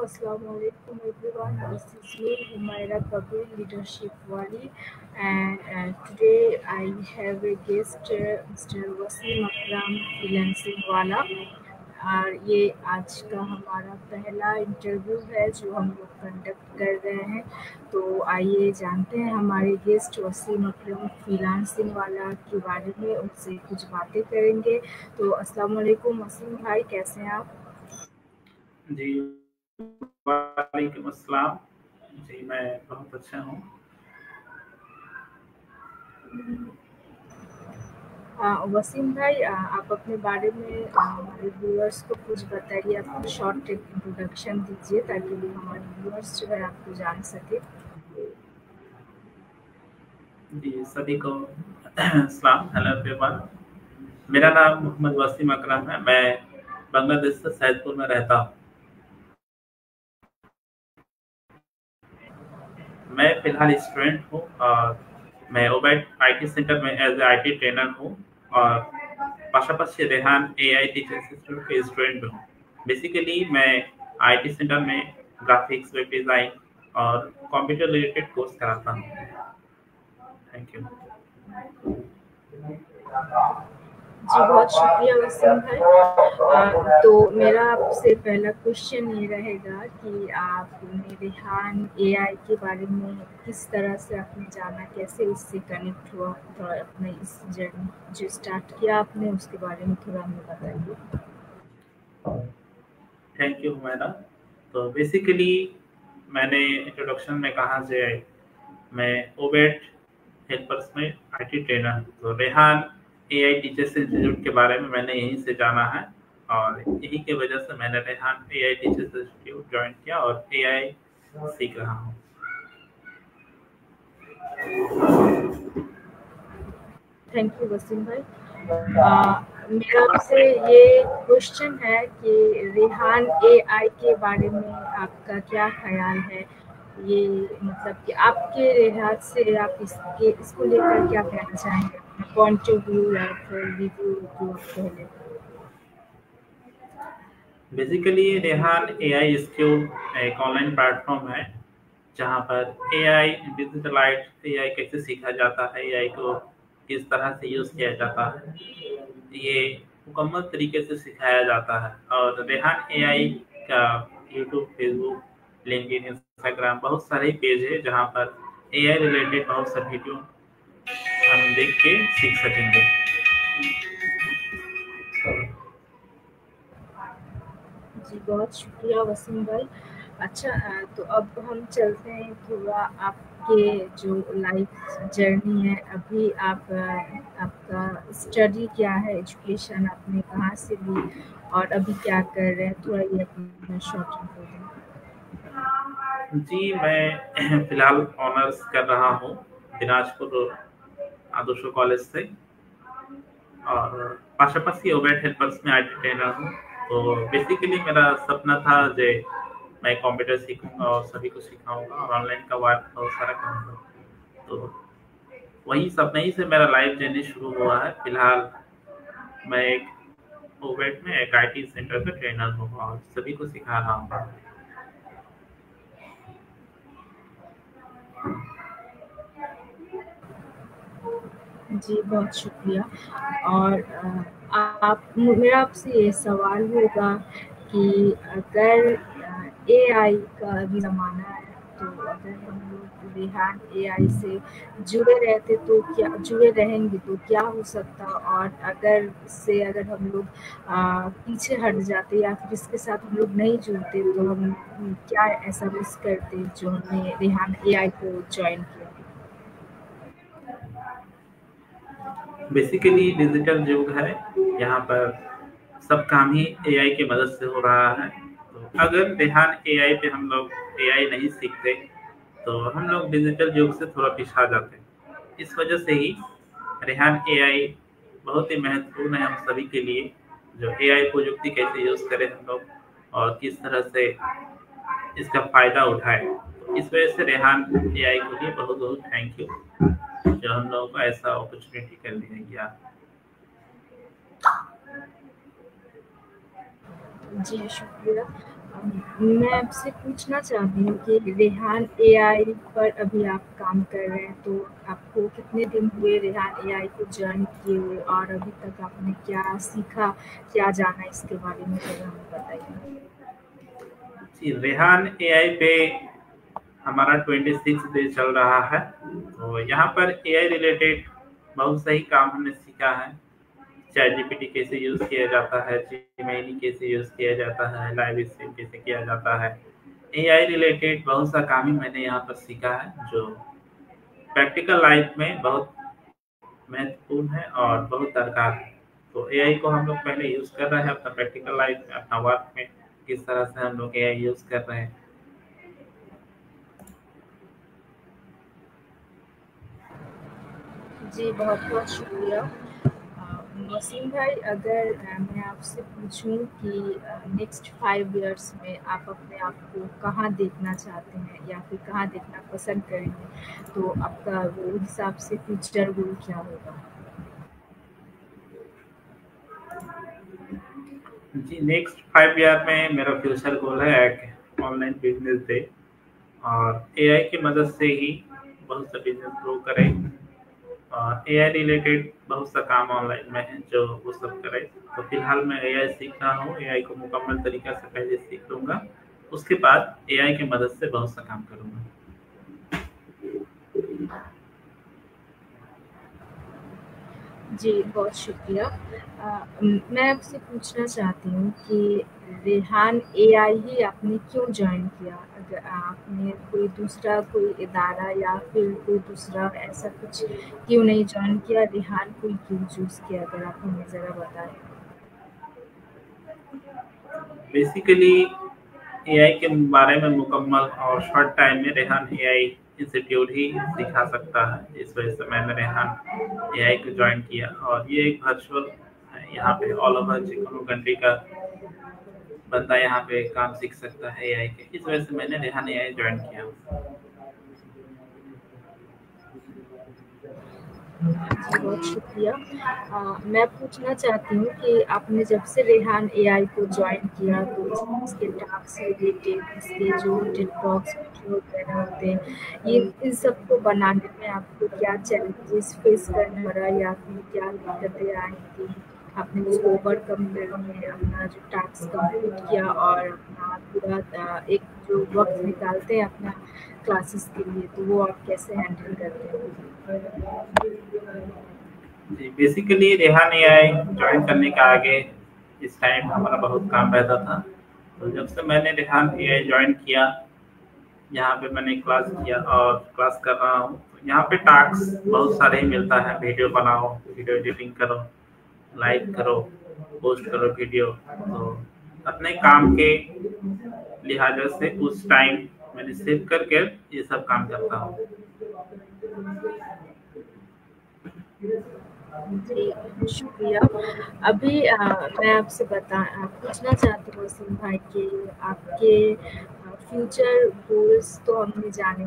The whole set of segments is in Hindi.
Assalamualaikum everyone. This is me, Humaira Kabir, Leadership Wali, and today I have a guest, Mr. Wasim Akram, freelancing वाला। और ये आज का हमारा पहला इंटरव्यू है जो हम लोग कंडक्ट कर रहे हैं। तो आइए जानते हैं हमारे गेस्ट वसीम अकरम फ्रीलांसिंग वाला के बारे में, उनसे कुछ बातें करेंगे। तो अस्सलाम वालेकुम वसीम भाई, कैसे हैं आप? जी, वालेकुम अस्सलाम। जी, मैं बहुत अच्छा हूँ। वसीम भाई, आप अपने बारे में हमारे व्यूअर्स को कुछ बताइए। आप शॉर्ट इंट्रोडक्शन दीजिए ताकि वो हमारे व्यूअर्स जो है आपको जान सके। जी, सभी को सलाम, हेलो एवरीवन। मेरा नाम मोहम्मद वसीम अकरम है। मैं बांग्लादेश से सैदपुर में रहता हूँ। मैं फिलहाल स्टूडेंट हूँ और मैं ओबेट आईटी सेंटर में एज ए आईटी ट्रेनर हूँ और पाशापाशी रेहान एआई टीचर्स इंस्टीट्यूट के स्टूडेंट भी हूँ। बेसिकली मैं आईटी सेंटर में ग्राफिक्स, वेब डिज़ाइन और कंप्यूटर रिलेटेड कोर्स कराता हूँ। Thank you. जी, बहुत शुक्रिया वसीम भाई। तो मेरा आपसे पहला क्वेश्चन ये रहेगा कि आपने रेहान एआई के बारे में किस तरह से आपने जाना, कैसे इससे कनेक्ट हुआ, थोड़ा अपने इस जर्नी जो स्टार्ट किया आपने उसके बारे में थोड़ा हमें बताइए। Thank you Humaira. तो बेसिकली मैंने इंट्रोडक्शन में कहा से मैं ओबेट हेल्पर्स में आईटी ट्रेनर हूँ। तो रेहान एआई टीचर्स इंस्टीट्यूट के बारे में मैंने यहीं से जाना है और यही की वजह से मैंने Rehan AI teachers institute join किया और एआई सीख रहा हूँ। थैंक यू वसीम भाई। मेरा आपसे ये क्वेश्चन है कि रेहान एआई के बारे में आपका क्या ख्याल है? ये मतलब कि आपके लिहाज से आप इसको लेकर क्या कहना चाहेंगे, अपना पॉइंट ऑफ व्यू या फिर रिव्यू जो आप पहले। बेसिकली रेहान एआई स्किल एक ऑनलाइन प्लेटफॉर्म है जहाँ पर एआई डिजिटलाइज एआई कैसे सीखा जाता है, एआई को किस तरह से यूज़ किया जाता है, ये मुकम्मल तरीके से सिखाया जाता है। और रेहान एआई का यूट्यूब, फेसबुक, लिंक्डइन, इंस्टाग्राम बहुत सारे पेज है जहाँ पर एआई रिलेटेड बहुत सा वीडियो हम देख के सीख सकेंगे। जी, बहुत शुक्रिया वसीम भाई। अच्छा, तो अब हम चलते हैं थोड़ा आपके जो लाइफ जर्नी है। अभी आप आपका स्टडी क्या है, एजुकेशन आपने कहाँ से ली और अभी क्या कर रहे हैं, थोड़ा ये अपना शॉर्ट इंट्रो दें। जी, मैं फिलहाल ऑनर्स कर रहा हूँ दिनाजपुर आदर्श कॉलेज से और पाशापाशी ओबेट हेल्पर्स में आईटी ट्रेनर हूँ। तो बेसिकली मेरा सपना था जे मैं कंप्यूटर सीखूंगा और सभी को सिखाऊंगा और ऑनलाइन का वर्क बहुत सारा करूँगा। तो वही सपने ही से मेरा लाइफ जर्नी शुरू हुआ है। फिलहाल मैं एक ओबेट में एक आईटी सेंटर का ट्रेनर हूँ और सभी को सिखा रहा हूँ। जी, बहुत शुक्रिया। और आप मेरा आपसे ये सवाल होगा कि अगर एआई का अभी ज़माना है, तो अगर हम लोग रेहान एआई से जुड़े रहेंगे तो क्या हो सकता, और अगर हम लोग पीछे हट जाते या फिर इसके साथ हम लोग नहीं जुड़ते तो हम क्या ऐसा मिस करते जो हमने रेहान एआई को जॉइन किया। बेसिकली डिजिटल युग है, यहाँ पर सब काम ही एआई की मदद से हो रहा है। तो अगर रेहान एआई पे हम लोग एआई नहीं सीखते तो हम लोग डिजिटल युग से थोड़ा पिछड़ा जाते। इस वजह से ही रेहान एआई बहुत ही महत्वपूर्ण है हम सभी के लिए, जो एआई प्रयुक्ति कैसे यूज़ करें हम लोग और किस तरह से इसका फ़ायदा उठाएं। तो इस वजह से रेहान एआई को भी बहुत बहुत थैंक यू जो हम लोगों को ऐसा अपॉर्चुनिटी कर दिया गया। जी, शुक्रिया। मैं आपसे पूछना चाहती हूँ कि रेहान एआई पर अभी आप काम कर रहे हैं, तो आपको कितने दिन हुए रेहान एआई को जॉइन किए हुए और अभी तक आपने क्या सीखा, क्या जाना इसके बारे में ज़रा हमें बताइए? जी, रेहान एआई पे हमारा 26 डे चल रहा है। तो यहाँ पर एआई रिलेटेड बहुत सही काम हमने सीखा है। चैट जीपीटी कैसे यूज़ किया जाता है, जेमिनी कैसे यूज़ किया जाता है, लाइव स्ट्रीम कैसे किया जाता है। एआई रिलेटेड बहुत सा काम ही मैंने यहाँ पर सीखा है, जो प्रैक्टिकल लाइफ में बहुत महत्वपूर्ण है और बहुत दरकार है। तो एआई को हम लोग पहले यूज़ कर रहे हैं अपना प्रैक्टिकल लाइफ में, अपना वर्क में, किस तरह से हम लोग एआई यूज़ कर रहे हैं। जी, बहुत-बहुत शुक्रिया। वसीम भाई, अगर मैं आपसे पूछूं कि नेक्स्ट 5 इयर्स में आप अपने आप को कहाँ देखना चाहते हैं या फिर कहाँ देखना पसंद करेंगे, तो आपका वो हिसाब से फ्यूचर गोल क्या होगा? जी, नेक्स्ट 5 ईयर में मेरा फ्यूचर गोल है एक ऑनलाइन बिजनेस डे, और एआई की मदद से ही बहुत सा बिजनेस ग्रो करें, और एआई रिलेटेड बहुत सा काम ऑनलाइन में है जो वो सब करे। तो फिलहाल मैं एआई सीख रहा हूँ, एआई को मुकम्मल तरीका से पहले सीख लूँगा, उसके बाद एआई की मदद से बहुत सा काम करूँगा। जी, बहुत शुक्रिया। मैं आपसे पूछना चाहती हूँ कि रेहान एआई ही आपने क्यों जॉइन किया? अगर आपने कोई इदारा या फिर कोई दूसरा ऐसा कुछ क्यों नहीं जॉइन किया? रेहान को ही क्यों चूज़ किया? अगर आप हमें ज़रा बताएँ। बेसिकली एआई के बारे में मुकम्मल और शॉर्ट टाइम में रेहान एआई इंस्टीट्यूट ही सिखा सकता है। इस वजह से मैंने रेहान एआई को ज्वाइन किया, और ये एक वर्चुअल है, यहाँ पे ऑल ओवर जिको कंट्री का बंदा यहाँ पे काम सीख सकता है एआई के। इस वजह से मैंने रेहान एआई ज्वाइन किया। जी, बहुत शुक्रिया। मैं पूछना चाहती हूँ कि आपने जब से रेहान एआई को जॉइन किया, तो इसके टास्क से रिलेटेड इसके जो टिकटॉक्स वीडियो वगैरह होते हैं, ये इन सबको बनाने में आपको क्या चैलेंजेस फेस करना पड़ा या फिर क्या दिक्कतें आई थी? आपने उसको ओवरकम करके अपना जो टास्क कंप्लीट किया और अपना पूरा एक जो वक़्त निकालते हैं अपना क्लासेस के लिए, तो वो आप कैसे हैंडल करते हैं? जी, बेसिकली रेहान एआई ज्वाइन करने के आगे इस टाइम हमारा बहुत काम रहता था। तो जब से मैंने रेहान एआई ज्वाइन किया, यहाँ पे मैंने क्लास किया और क्लास कर रहा हूँ, तो यहाँ पे टास्क बहुत सारे ही मिलता है। वीडियो बनाओ, वीडियो एडिटिंग करो, लाइक करो, पोस्ट करो वीडियो। तो अपने काम के लिहाजा से उस टाइम मैंने सेव करके ये सब काम करता हूँ। जी, शुक्रिया। अभी मैं आपसे पूछना चाहती हूँ वसीम भाई कि आपके फ्यूचर गोल्स तो हमने जाने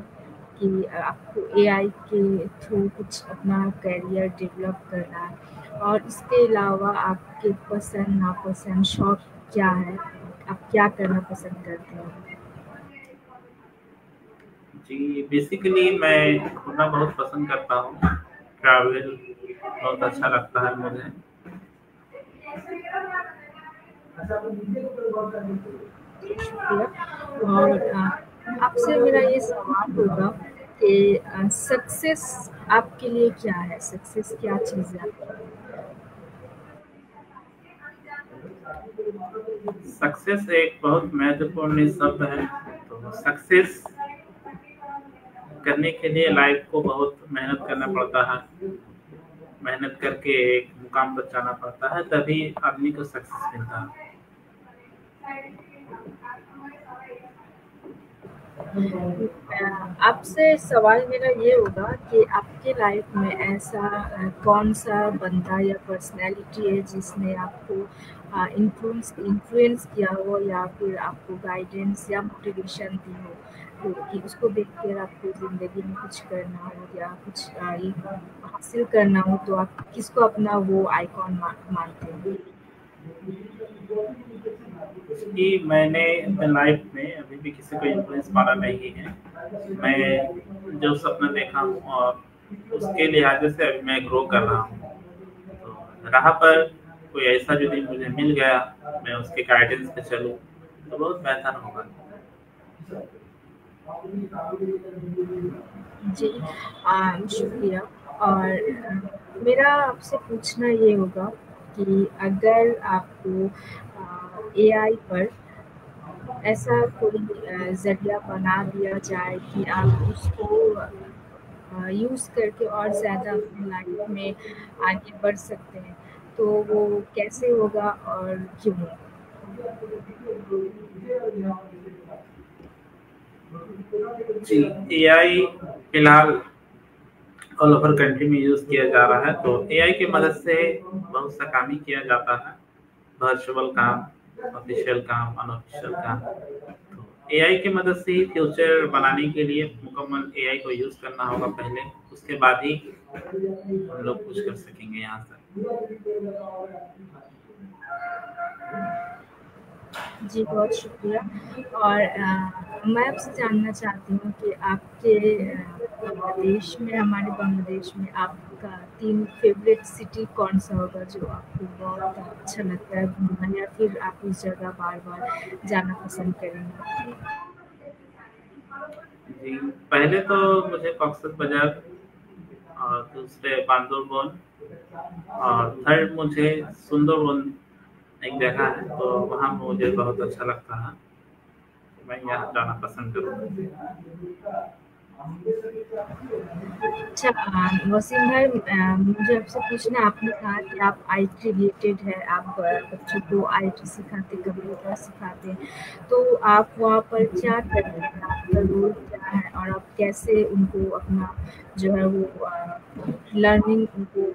कि आपको एआई के थ्रू कुछ अपना करियर डेवलप करना है, और इसके अलावा आपके पसंद, नापसंद, शौक क्या है? आप क्या करना पसंद करते हैं? जी, बेसिकली मैं घूमना बहुत पसंद करता हूँ। ट्रैवल बहुत अच्छा लगता है मुझे। जी, शुक्रिया। और आपसे मेरा ये सवाल होगा कि सक्सेस आपके लिए क्या है? सक्सेस क्या चीज़ है आपके लिए? सक्सेस एक बहुत महत्वपूर्ण शब्द है। तो सक्सेस करने के लिए लाइफ को बहुत मेहनत करना पड़ता है। मेहनत करके एक मुकाम पर जाना पड़ता है, तभी आदमी को सक्सेस मिलता है। आपसे सवाल मेरा ये होगा कि आपके लाइफ में ऐसा कौन-सा बंदा या पर्सनैलिटी है जिसने आपको इन्फ्लुएंस किया हो या फिर आपको गाइडेंस या मोटिवेशन दी हो, तो कि उसको देख कर आपको ज़िंदगी में कुछ करना हो या कुछ ये हासिल करना हो, तो आप किसको अपना वो आइकॉन मानते हैं? कि मैंने अपने लाइफ में अभी भी किसी को इन्फ्लुएंस मारा नहीं है। मैं जो सपना देखा हूँ और उसके लिहाजे से अभी मैं ग्रो कर रहा हूँ। तो राह पर कोई ऐसा यदि मुझे मिल गया, मैं उसके गाइडेंस पे चलूँ तो बहुत बेहतर होगा। जी, शुक्रिया। और मेरा आपसे पूछना ये होगा कि अगर आपको एआई पर ऐसा कोई ज़रिया बना दिया जाए कि आप उसको यूज़ करके और ज़्यादा अपनी लाइफ में आगे बढ़ सकते हैं, तो वो कैसे होगा और क्यों? जी, एआई फिलहाल ऑल ओवर कंट्री में यूज़ किया जा रहा है। तो एआई की मदद से बहुत सा काम ही किया जाता है, वर्चुअल काम, ऑफिशियल काम, अनऑफिशियल काम। तो एआई की मदद से ही फ्यूचर बनाने के लिए मुकम्मल एआई को यूज़ करना होगा पहले, उसके बाद ही हम लोग कुछ कर सकेंगे यहाँ से। जी, बहुत शुक्रिया। और मैं आपसे जानना चाहती हूँ कि आपके बांग्लादेश में हमारे बांग्लादेश में आपका 3 फ़ेवरेट सिटी कौन-सा होगा जो आपको बहुत अच्छा लगता है घूमना, या फिर आप उस जगह बार-बार जाना पसंद करेंगे? जी, पहले तो मुझे कॉक्सस बाज़ार और दूसरे बांदरबन और थर्ड मुझे सुंदरबन एक जगह है, तो वहाँ मुझे बहुत अच्छा लगता है। मैं यहाँ जाना पसंद करूँगा। अच्छा, वसीम भाई, मुझे आपसे पूछना है, आपने कहा कि आप आईटी रिलेटेड है, आप बच्चों को आईटी सिखाते, कंप्यूटर सिखाते हैं, तो आप वहाँ पर क्या करते हैं? आपका रोल क्या है और आप कैसे उनको अपना जो है वो लर्निंग उनको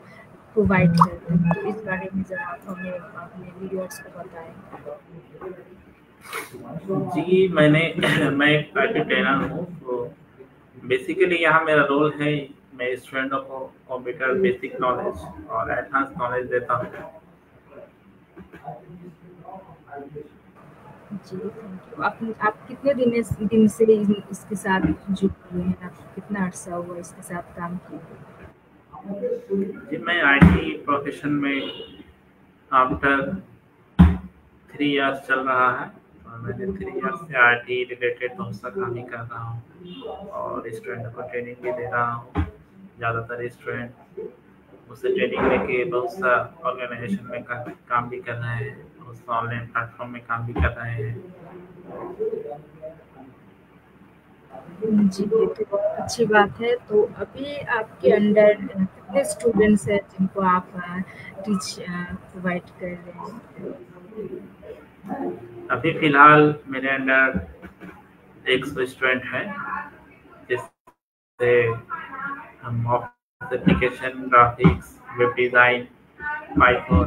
प्रोवाइड करते हैं? तो इस बारे में ज़रा आप हमें अपने व्यूअर्स को बताएँ। जी, मैं एक आईटी ट्रेनर हूँ। तो बेसिकली यहाँ मेरा रोल है, मैं स्टूडेंटों को कंप्यूटर बेसिक नॉलेज और एडवांस नॉलेज देता हूँ। जी, थैंक यू। आप कितने दिन से इसके साथ जुड़े हुए हैं? आपको कितना अर्सा हुआ इसके साथ काम किए हुए? जी, मैं आईटी प्रोफेशन में आफ्टर 3 इयर्स चल रहा है, और मैंने 3 इयर्स से आईटी रिलेटेड बहुत सा काम ही कर रहा हूँ और स्टूडेंट को ट्रेनिंग भी दे रहा हूँ। ज़्यादातर स्टूडेंट मुझसे ट्रेनिंग लेके बहुत सा ऑर्गेनाइजेशन में काम भी कर रहे हैं, बहुत सा ऑनलाइन प्लेटफॉर्म में काम भी कर रहे हैं। जी, ये तो बहुत अच्छी बात है। तो अभी आपके अंडर कितने स्टूडेंट्स हैं जिनको आप प्रोवाइड कर रहे हैं? अभी फिलहाल मेरे अंडर 100 स्टूडेंट हैं, जिससे हम office application, graphics, web design, Python,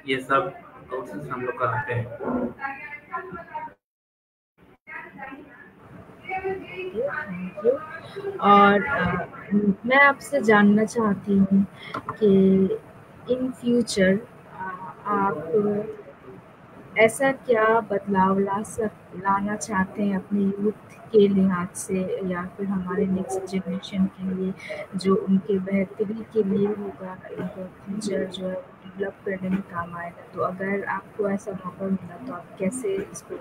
ये सब कोर्सेज हम लोग कराते हैं। Okay, thank you. और मैं आपसे जानना चाहती हूँ कि इन फ्यूचर आप ऐसा क्या बदलाव लाना चाहते हैं अपने यूथ के लिहाज से, या फिर हमारे नेक्स्ट जनरेशन के लिए, जो उनके बेहतरी के लिए होगा, उनका फ्यूचर जो है वो डेवलप करने में काम आएगा? तो अगर आपको ऐसा मौका मिला तो आप कैसे इसको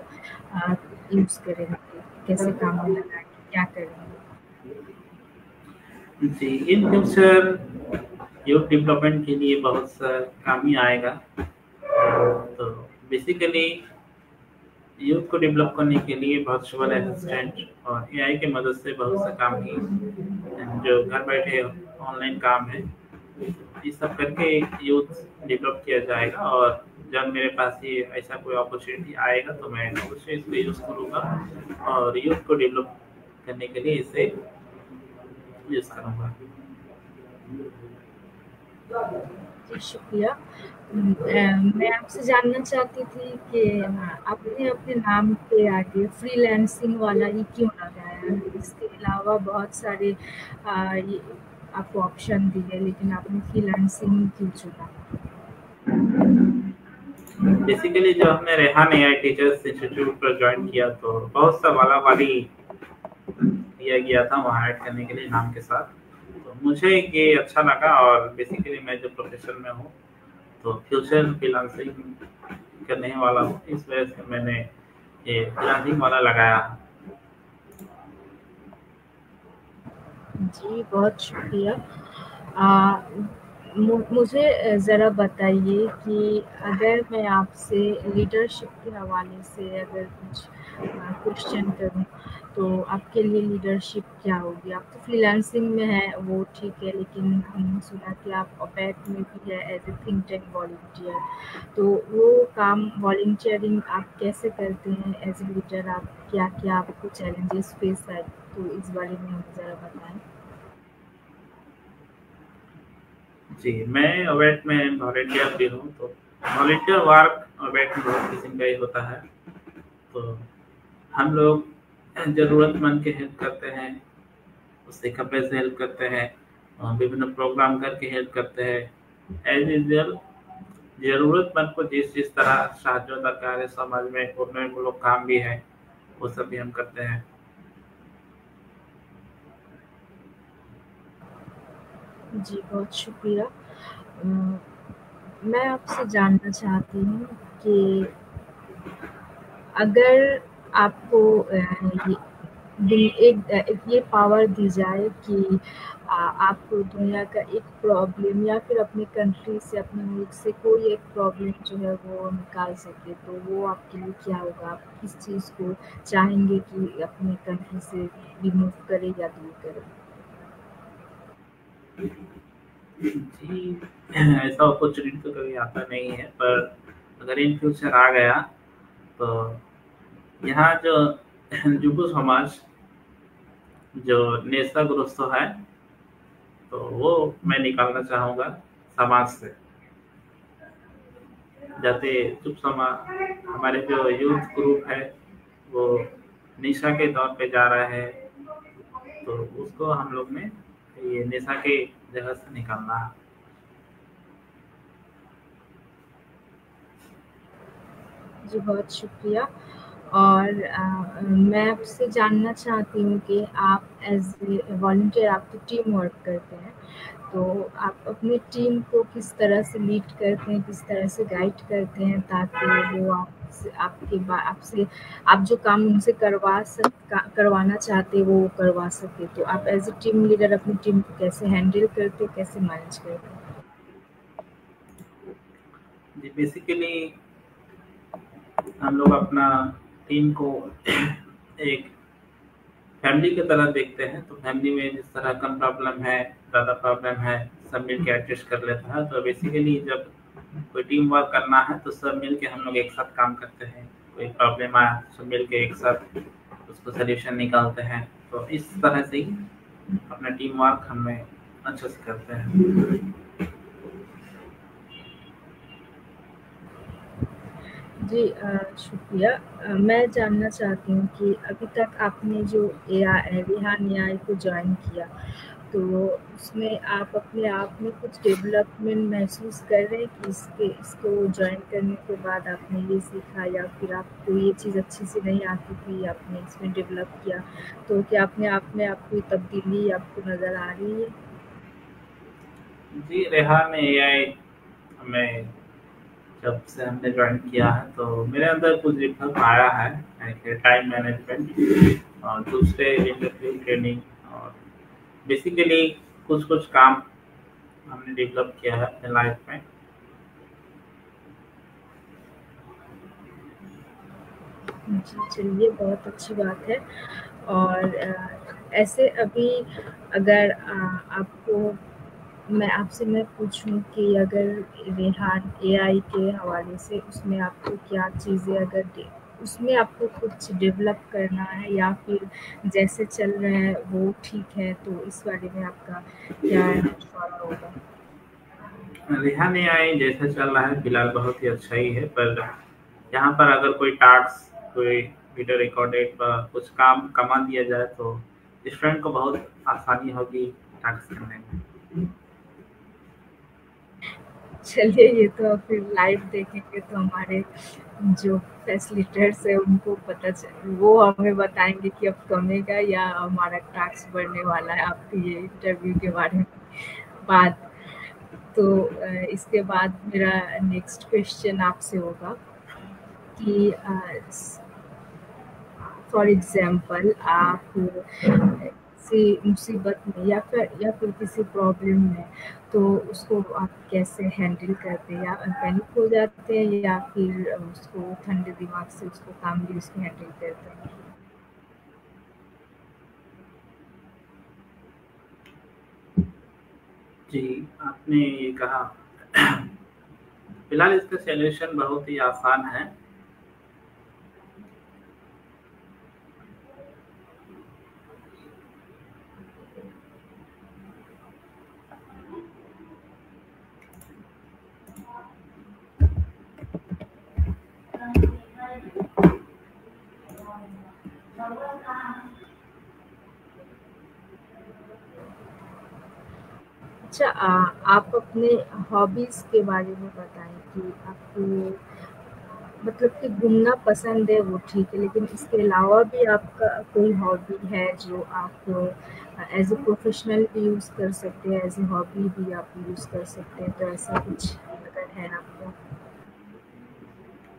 यूज़ करेंगे? कैसे काम में लगाएँगे? क्या करेंगे? जी, इन फ्यूचर यूथ डेवलपमेंट के लिए बहुत सा काम ही आएगा। तो बेसिकली यूथ को डेवलप करने के लिए वर्चुअल असिस्टेंट और एआई की मदद से बहुत सा काम ही जो घर बैठे ऑनलाइन काम है, ये सब करके यूथ डेवलप किया जाएगा। और जब मेरे पास ये ऐसा कोई अपॉर्चुनिटी आएगा तो मैं अवश्य इसको यूज़ करूँगा और यूथ को डेवलप करने के लिए इसे यूज़ करूँगा। जी, शुक्रिया। मैं आपसे जानना चाहती थी कि आपने अपने नाम के आगे फ्रीलांसिंग वाला ही क्यों लगाया है? इसके अलावा बहुत सारे ये आपको ऑप्शन दिए, लेकिन आपने फ्रीलांसिंग क्यों चुना? बेसिकली जब हमने रेहान एआई टीचर्स इंस्टीट्यूट पर ज्वाइन किया तो बहुत सा वाला वाली दिया गया था वहाँ ऐड करने के लिए नाम के साथ। तो मुझे ये अच्छा लगा और बेसिकली मैं जो प्रोफेशन में हूँ तो फ्यूचर फ्रीलांसिंग करने वाला हूँ, इस वजह से मैंने ये फ्रीलांसिंग वाला लगाया। जी, बहुत शुक्रिया। आ, मुझे ज़रा बताइए कि अगर मैं आपसे लीडरशिप के हवाले से अगर कुछ क्वेश्चन करूं, तो आपके लिए लीडरशिप क्या होगी? आप तो फ्रीलांसिंग में हैं, वो ठीक है, लेकिन हमने सुना कि आप ओपेक में भी है as a think tank volunteer. तो वो काम वॉलंटियरिंग आप कैसे करते हैं एज ए लीडर? आप क्या-क्या आपको चैलेंजेस फेस आए? तो इस बारे में हमें ज़रा बताएँ। जी, मैं अवैध में वॉलंटियर भी हूँ, तो वॉलंटियर वर्क अवैध में बहुत किस्म का ही होता है। तो हम लोग ज़रूरतमंद की हेल्प करते हैं, उससे कपड़े से हेल्प करते हैं, विभिन्न प्रोग्राम करके हेल्प करते हैं। एज यूजल ज़रूरतमंद को जिस जिस तरह साहाଯ୍य दरकार है समाज में, उनमें वो लोग काम भी है, वो सब भी हम करते हैं। जी, बहुत शुक्रिया। मैं आपसे जानना चाहती हूँ कि अगर आपको ये ये पावर दी जाए कि आप दुनिया का एक प्रॉब्लम या फिर अपनी कंट्री से, अपने मुल्क से कोई एक प्रॉब्लम जो है वो निकाल सके, तो वो आपके लिए क्या होगा? आप किस चीज़ को चाहेंगे कि अपनी कंट्री से रिमूव करें या दूर करें? जी, ऐसा अपॉर्चुनिटी तो कभी आता नहीं है, पर अगर इन फ्यूचर आ गया तो यहाँ जो जुगू समाज जो नेशाग्रस्त है, तो वो मैं निकालना चाहूँगा समाज से। जाते शुभ समाज हमारे जो यूथ ग्रुप है वो निशा के दौर पे जा रहा है, तो उसको हम लोग ने ये नशा के जगह से निकालना है। जी, बहुत शुक्रिया। और मैं आपसे जानना चाहती हूँ कि आप एज़ ए वॉलंटियर आप तो टीम वर्क करते हैं, तो आप अपनी टीम को किस तरह से लीड करते हैं, किस तरह से गाइड करते हैं ताकि वो आपसे आपसे आप जो काम उनसे करवाना चाहते हैं वो करवा सकें? तो आप एज़ ए टीम लीडर अपनी टीम को कैसे हैंडल करते हैं, कैसे मैनेज करते हैं? जी, बेसिकली हम लोग अपना टीम को एक फैमिली की तरह देखते हैं, तो फैमिली में जिस तरह कम प्रॉब्लम है, ज़्यादा प्रॉब्लम है, सब मिल के एडजस्ट कर लेता है। तो बेसिकली जब कोई टीम वर्क करना है तो सब मिल के हम लोग एक साथ काम करते हैं। कोई प्रॉब्लम आया तो सब मिल के एक साथ उसको सॉल्यूशन निकालते हैं। तो इस तरह से ही अपना टीम वर्क हमें अच्छे से करते हैं। जी, शुक्रिया। मैं जानना चाहती हूँ कि अभी तक आपने जो रेहान एआई को जॉइन किया, तो उसमें आप अपने आप में कुछ डेवलपमेंट महसूस कर रहे हैं कि इसको जॉइन करने के बाद आपने ये सीखा या फिर आपको ये चीज़ अच्छे से नहीं आती थी, आपने इसमें डेवलप किया, तो क्या अपने आप में कोई तब्दीली आपको नज़र आ रही है? जी, रेहान एआई हमें जब से हमने ज्वाइन किया है तो मेरे अंदर कुछ डिफरेंस आया है, एक टाइम मैनेजमेंट और दूसरे इंटरव्यू ट्रेनिंग और बेसिकली कुछ कुछ काम हमने डेवलप किया है अपने लाइफ में। जी, चलिए, बहुत अच्छी बात है। और ऐसे अभी अगर आपको मैं पूछूं कि अगर रेहान एआई के हवाले से उसमें आपको क्या चीज़ें उसमें आपको कुछ डेवलप करना है या फिर जैसे चल रहा है वो ठीक है, तो इस बारे में आपका क्या मशवरा होगा? रेहान एआई जैसा चल रहा है फिलहाल बहुत ही अच्छा ही है, पर यहाँ पर अगर कोई टास्क कोई वीडियो रिकॉर्डेड कुछ काम कमा दिया जाए तो स्टूडेंट को बहुत आसानी होगी टास्क करने में। चलिए, ये तो अब फिर लाइव देखेंगे तो हमारे जो फैसिलिटेटर्स है उनको पता चल, वो हमें बताएंगे कि अब कमेगा या हमारा टास्क बढ़ने वाला है आपके ये इंटरव्यू के बारे में बात। तो इसके बाद मेरा नेक्स्ट क्वेश्चन आपसे होगा कि फॉर एग्जांपल आप किसी मुसीबत में या फिर किसी प्रॉब्लम में, तो उसको आप कैसे हैंडल करते हैं? या पैनिक हो जाते हैं या फिर उसको ठंडे दिमाग से उसको कामली उसको हैंडल करते हैं? जी, आपने ये कहा। फिलहाल इसका सॉल्यूशन बहुत ही आसान है। अच्छा, आप अपने हॉबीज के बारे में बताएं कि आपको मतलब कि घूमना पसंद है वो ठीक है, लेकिन इसके अलावा भी आपका कोई हॉबी है जो आप एज ए प्रोफेशनल भी यूज़ कर सकते हैं, एज ए हॉबी भी आप यूज़ कर सकते हैं, तो ऐसा कुछ अगर है आपका?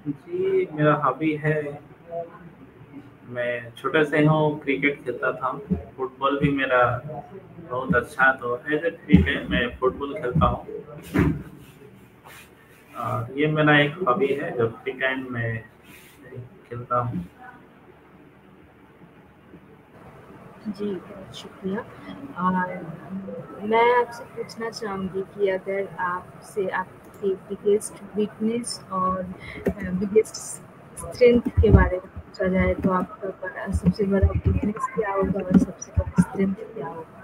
जी, मेरा हॉबी है, मैं छोटे से हूँ क्रिकेट खेलता था। फुटबॉल भी मेरा बहुत अच्छा, तो एज ए फ्री टाइम मैं फुटबॉल खेलता हूँ। और ये मेरा एक हॉबी है जो फ्री टाइम में खेलता हूँ। जी, बहुत शुक्रिया। और मैं आपसे पूछना चाहूँगी कि अगर आपसे आपकी बिगेस्ट वीकनेस और बिगेस्ट स्ट्रेंथ के बारे में पूछा जाए, तो आपका सबसे बड़ा वीकनेस क्या होगा और सबसे बड़ा स्ट्रेंथ क्या होगा?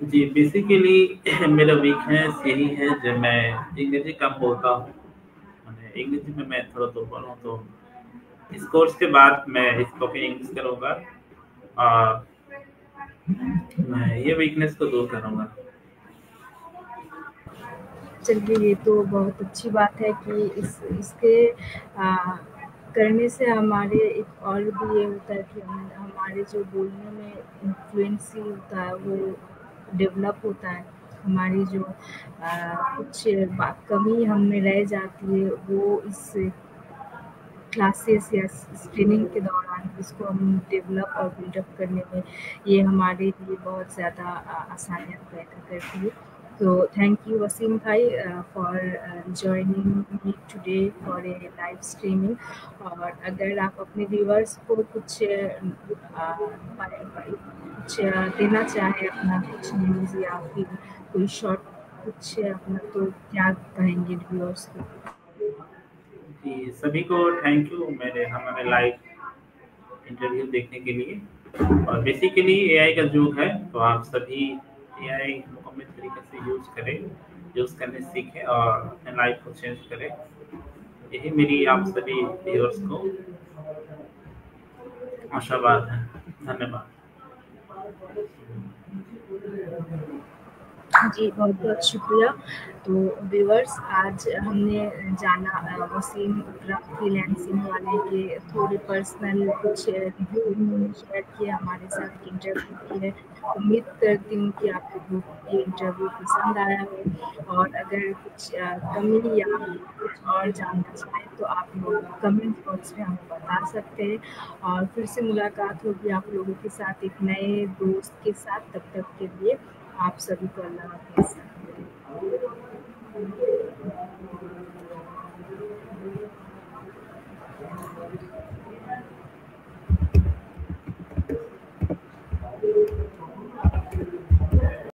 जी, बेसिकली मेरा वीकनेस यही है जो मैं इंग्लिश कम बोलता हूँ। मैंने इंग्लिश में मैं थोड़ा दुर्बल हूँ, तो इस कोर्स के बाद मैं स्पोकन इंग्लिश करूँगा और मैं ये वीकनेस को दूर करूँगा। चलिए, ये तो बहुत अच्छी बात है कि इसके आ, करने से हमारे एक और भी ये होता है कि हमारे जो बोलने में इन्फ्लुएंसी होता है वो डेवलप होता है। हमारी जो कुछ कमी हम में रह जाती है वो इस क्लासेस या ट्रेनिंग के दौरान इसको हम डेवलप और बिल्डअप करने में ये हमारे लिए बहुत ज़्यादा आसानियाँ पैदा करती है। तो थैंक यू वसीम भाई for joining me today for a live streaming. और अगर आप अपने व्यूअर्स को कुछ देना चाहें, अपना कुछ न्यूज़ या फिर कोई शॉर्ट कुछ अपना, तो क्या कहेंगे व्यूअर्स को? जी, सभी को थैंक यू मेरे हमारे लाइव इंटरव्यू देखने के लिए। और बेसिकली एआई का युग है, तो आप सभी एआई मुकम्मल तरीके से यूज़ करने सीखें और अपने लाइफ को चेंज करें। यही मेरी आप सभी व्यूअर्स को आशावाद है। धन्यवाद। जी, बहुत-बहुत शुक्रिया। तो व्यूअर्स, आज हमने जाना वसीम अकरम फ्रीलांसिंग वाले के थोड़े पर्सनल कुछ रिव्यू उन्होंने शेयर किए हमारे साथ, इंटरव्यू किए। उम्मीद करती हूँ कि आप लोगों को ये इंटरव्यू पसंद आया हो, और अगर कुछ कमी या कुछ और जानना चाहें तो आप लोग कमेंट बॉक्स में हमें बता सकते हैं। और फिर से मुलाकात होगी आप लोगों के साथ एक नए दोस्त के साथ। तब तक के लिए आप सभी को अल्लाह हाफ़िज़।